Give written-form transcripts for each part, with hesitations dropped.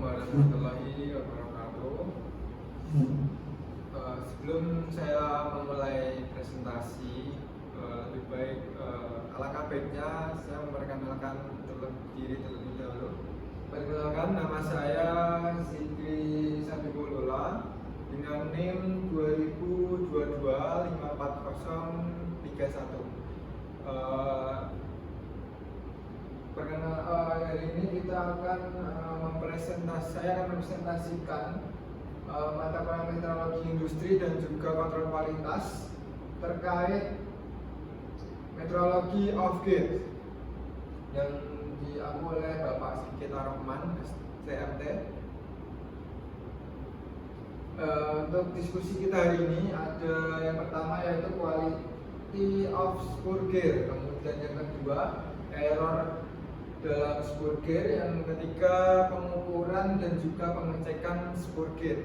warahmatullahi wabarakatuh. Sebelum saya memulai presentasi, lebih baik alangkah baiknya saya memperkenalkan diri terlebih dahulu. Perkenalkan, nama saya Zikri Sabibulullah dengan NIM 2022-54031. Hari ini kita akan saya akan mempresentasikan mata kuliah metrologi industri dan juga kontrol kualitas terkait metrologi off-gate yang diampu oleh Bapak Sigit Ar-Rahman, STMT. Untuk diskusi kita hari ini ada yang pertama yaitu quality of spur gear, kemudian yang kedua error dalam spur gear, yang ketiga pengukuran dan juga pengecekan spur gear.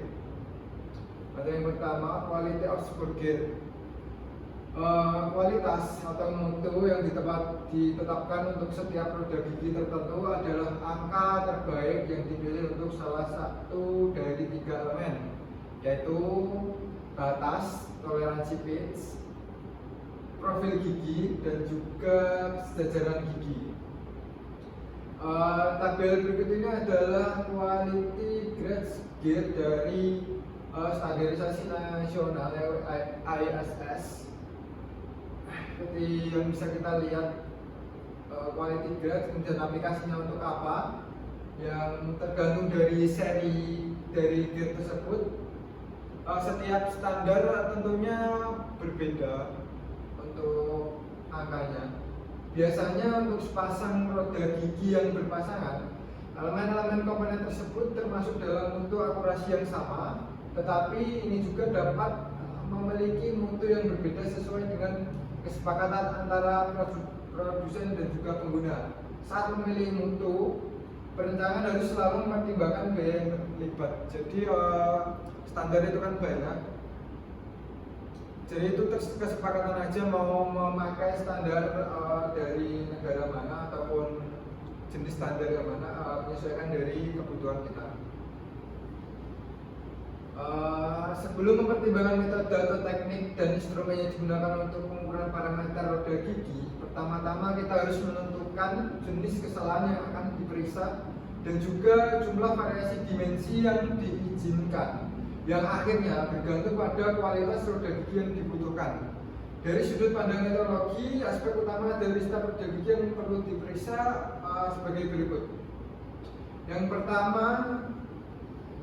Pada yang pertama, quality of spur gear. Kualitas atau mutu yang ditetapkan untuk setiap roda gigi tertentu adalah angka terbaik yang dipilih untuk salah satu dari tiga elemen, yaitu batas, toleransi pitch, profil gigi, dan juga sejajaran gigi. Tabel berikut ini adalah quality grade gear dari standarisasi nasional ISS. Seperti yang bisa kita lihat, quality grade, kemudian aplikasinya untuk apa, yang tergantung dari seri dari gear tersebut. Setiap standar tentunya berbeda untuk angkanya. Biasanya untuk sepasang roda gigi yang berpasangan, elemen-elemen komponen tersebut termasuk dalam mutu akurasi yang sama, tetapi ini juga dapat memiliki mutu yang berbeda sesuai dengan kesepakatan antara produsen dan juga pengguna. Saat memilih mutu, perencanaan harus selalu mempertimbangkan biaya yang terlibat. Jadi standar itu kan banyak. Jadi itu kesepakatan aja mau memakai standar dari negara mana ataupun jenis standar yang mana, menyesuaikan dari kebutuhan kita. Sebelum mempertimbangkan metode atau teknik dan instrumen yang digunakan untuk pengukuran parameter roda gigi, pertama-tama kita harus menentukan jenis kesalahan yang akan diperiksa dan juga jumlah variasi dimensi yang diizinkan, yang akhirnya bergantung pada kualitas roda gigi yang dibutuhkan. Dari sudut pandang metrologi, aspek utama dari setiap roda gigi yang perlu diperiksa sebagai berikut. Yang pertama,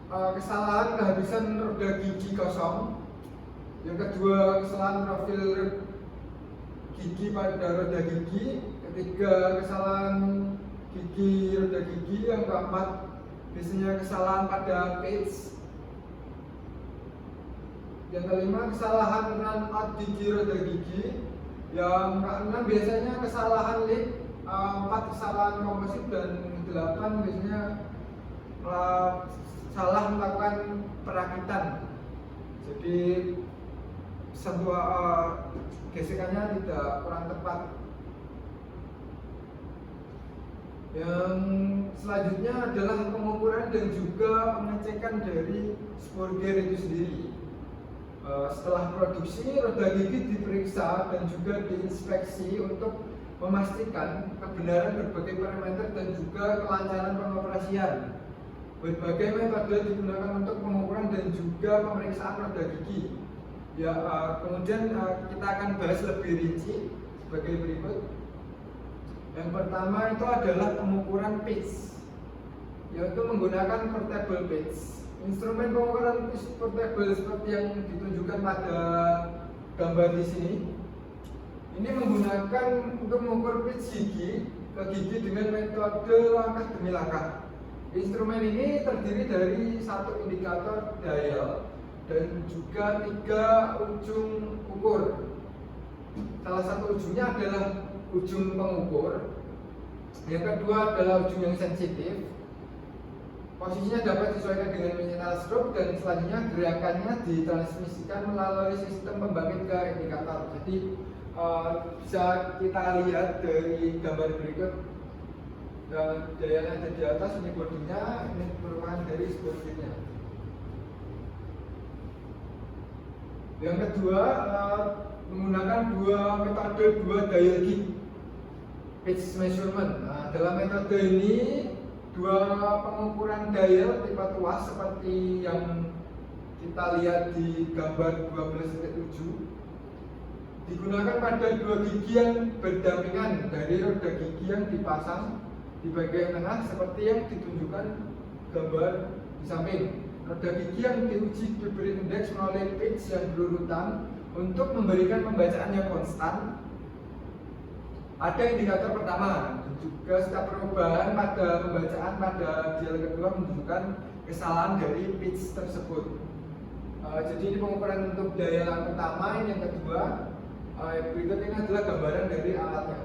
kesalahan kehabisan roda gigi kosong. Yang kedua, kesalahan profil gigi pada roda gigi. Ketiga, kesalahan gigi roda gigi. Yang keempat, biasanya kesalahan pada pitch. Yang kelima, kesalahan run out gigi roda gigi. Yang keenam, biasanya kesalahan lip. 4, kesalahan komposit. Dan 8, biasanya salah melakukan perakitan. Jadi sebuah gesekannya tidak kurang tepat. Yang selanjutnya adalah pengukuran dan juga pengecekan dari spur gear itu sendiri. Setelah produksi, roda gigi diperiksa dan juga diinspeksi untuk memastikan kebenaran berbagai parameter dan juga kelancaran pengoperasian. Berbagai metode digunakan untuk pengukuran dan juga pemeriksaan roda gigi. Kemudian kita akan bahas lebih rinci sebagai berikut. Yang pertama itu adalah pengukuran pitch, yaitu menggunakan portable pitch. Instrumen pengukuran pitch portable seperti yang ditunjukkan pada gambar di sini. Ini menggunakan untuk mengukur pitch gigi ke gigi dengan metode langkah demi langkah. Instrumen ini terdiri dari satu indikator dial dan juga 3 ujung ukur. Salah satu ujungnya adalah ujung pengukur. Yang kedua adalah ujung yang sensitif. Posisinya dapat disesuaikan dengan minimal stroke dan selanjutnya gerakannya ditransmisikan melalui sistem pembangkit ke indikator. Jadi bisa kita lihat dari gambar berikut. Daya yang ada di atas ini bodinya, ini perubahan dari sportnya. Yang kedua, menggunakan dua metode, dua dial gig pitch measurement. Dalam metode ini dua pengukuran dial tipe tuas seperti yang kita lihat di gambar 12.7 digunakan pada dua gigi yang berdampingan dari roda gigi yang dipasang di bagian tengah seperti yang ditunjukkan gambar di samping. Roda gigi yang diuji diberi indeks melalui pitch yang berurutan untuk memberikan pembacaan yang konstan. Ada indikator pertama dan juga setiap perubahan pada pembacaan pada dial kedua menunjukkan kesalahan dari pitch tersebut. Jadi ini pengukuran untuk dial yang pertama, ini yang kedua. Berikut ini adalah gambaran dari alatnya.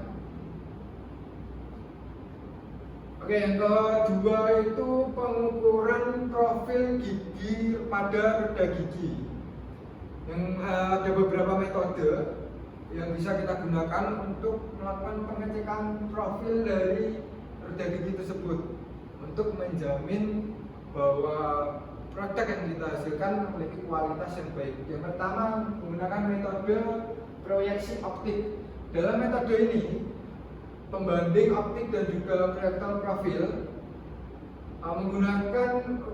Oke, yang kedua itu pengukuran profil gigi pada roda gigi. Yang ada beberapa metode yang bisa kita gunakan untuk melakukan pengecekan profil dari roda gigi tersebut untuk menjamin bahwa produk yang kita hasilkan memiliki kualitas yang baik. Yang pertama, menggunakan metode proyeksi optik. Dalam metode ini, pembanding optik dan juga proyektor profil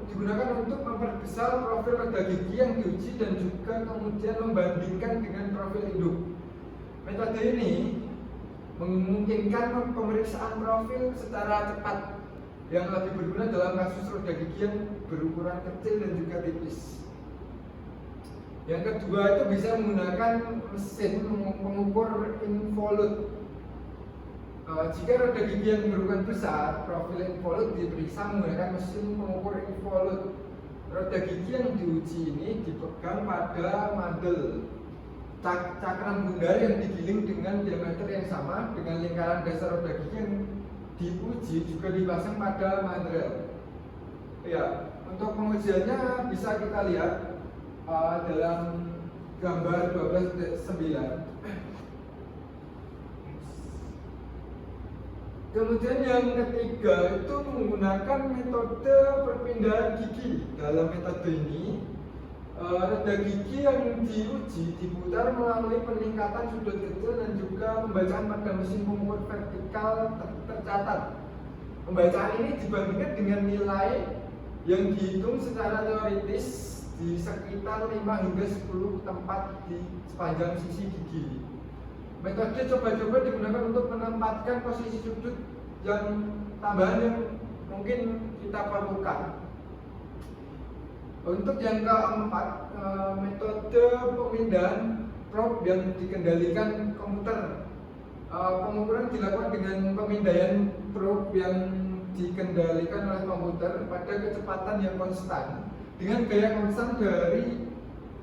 digunakan untuk memperbesar profil roda gigi yang diuji dan juga kemudian membandingkan dengan profil induk. Metode ini memungkinkan pemeriksaan profil secara cepat yang lebih berguna dalam kasus roda gigi yang berukuran kecil dan juga tipis. Yang kedua itu bisa menggunakan mesin pengukur involute. Jika roda gigi yang berukuran besar, profil involute diperiksa menggunakan mesin pengukur involute. Roda gigi yang diuji ini dipegang pada mandel cakram bundar yang digiling dengan diameter yang sama dengan lingkaran dasar roda gigi yang diuji juga dipasang pada mandrel. Ya, untuk pengujiannya bisa kita lihat dalam gambar 12.9. Kemudian yang ketiga itu menggunakan metode perpindahan gigi. Dalam metode ini, roda gigi yang diuji diputar melalui peningkatan sudut kecil dan juga pembacaan pada mesin pengukur vertikal tercatat. Pembacaan ini dibandingkan dengan nilai yang dihitung secara teoritis di sekitar 5 hingga 10 tempat di sepanjang sisi gigi. Metode coba-coba digunakan untuk menempatkan posisi sudut yang tambahan yang mungkin kita perlukan. Untuk yang keempat, metode pemindahan probe yang dikendalikan komputer. Pengukuran dilakukan dengan pemindaian probe yang dikendalikan oleh komputer pada kecepatan yang konstan dengan gaya konstan dari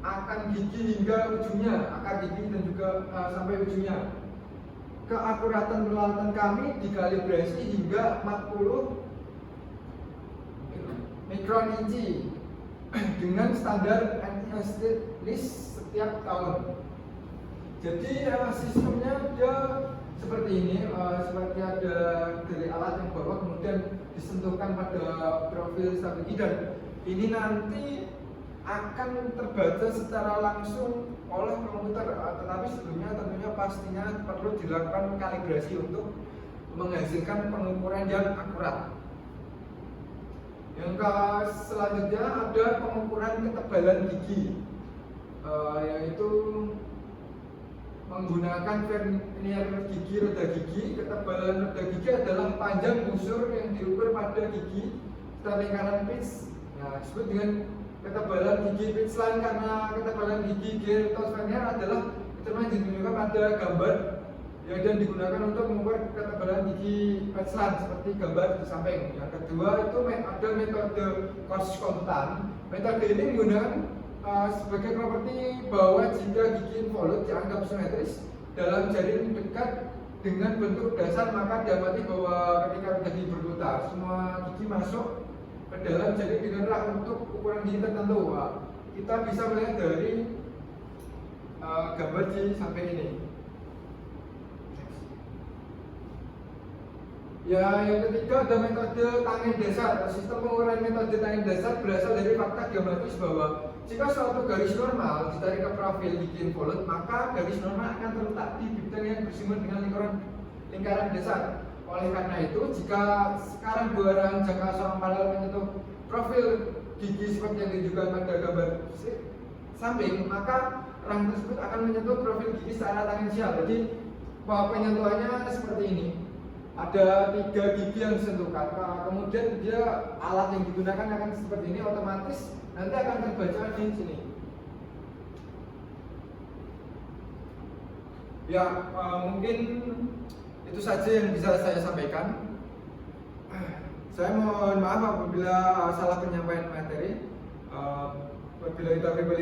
akar gigi hingga ujungnya, akar gigi dan juga sampai ujungnya. Keakuratan peralatan kami dikalibrasi hingga 40 mikron inci dengan standar NIST list setiap tahun. Jadi sistemnya dia seperti ini, seperti ada dari alat yang bawah kemudian disentuhkan pada profil stability dan ini nanti akan terbaca secara langsung oleh komputer, tetapi sebelumnya tentunya pastinya perlu dilakukan kalibrasi untuk menghasilkan pengukuran yang akurat. Yang selanjutnya ada pengukuran ketebalan gigi, yaitu menggunakan vernier gigi roda gigi. Ketebalan roda gigi adalah panjang busur yang diukur pada gigi serta lingkaran pitch. Nah, disebut dengan ketebalan gigi pitch line karena ketebalan gigi Gertos vernier adalah ketebalan yang ditunjukkan pada gambar yang dan digunakan untuk mengukur ketebalan gigi pitch line seperti gambar di samping. Yang kedua itu ada metode coarse kontan. Metode ini menggunakan sebagai properti bahwa jika gigi involute dianggap simetris dalam jaring dekat dengan bentuk dasar, maka diamati bahwa ketika gigi berputar semua gigi masuk ke dalam jaring dengan rak untuk ukuran gigi tertentu. Kita bisa melihat dari gambar di samping ini. Ya, yang ketiga ada metode tangen dasar. Sistem pengukuran metode tangen dasar berasal dari fakta geometris bahwa jika suatu garis normal ditarik ke profil gigi involut, maka garis normal akan terletak di bidang yang bersumber dengan lingkaran dasar. Oleh karena itu, jika sekarang dua rangka jangka seorang paralel menyentuh profil gigi seperti yang ditunjukkan pada gambar samping, maka rangka tersebut akan menyentuh profil gigi secara tangensial. Jadi penyentuhannya seperti ini. Ada 3 gigi yang disentuhkan, kemudian dia alat yang digunakan akan seperti ini, otomatis nanti akan terbaca di sini. Ya, mungkin itu saja yang bisa saya sampaikan. Saya mohon maaf apabila salah penyampaian materi. Apabila kita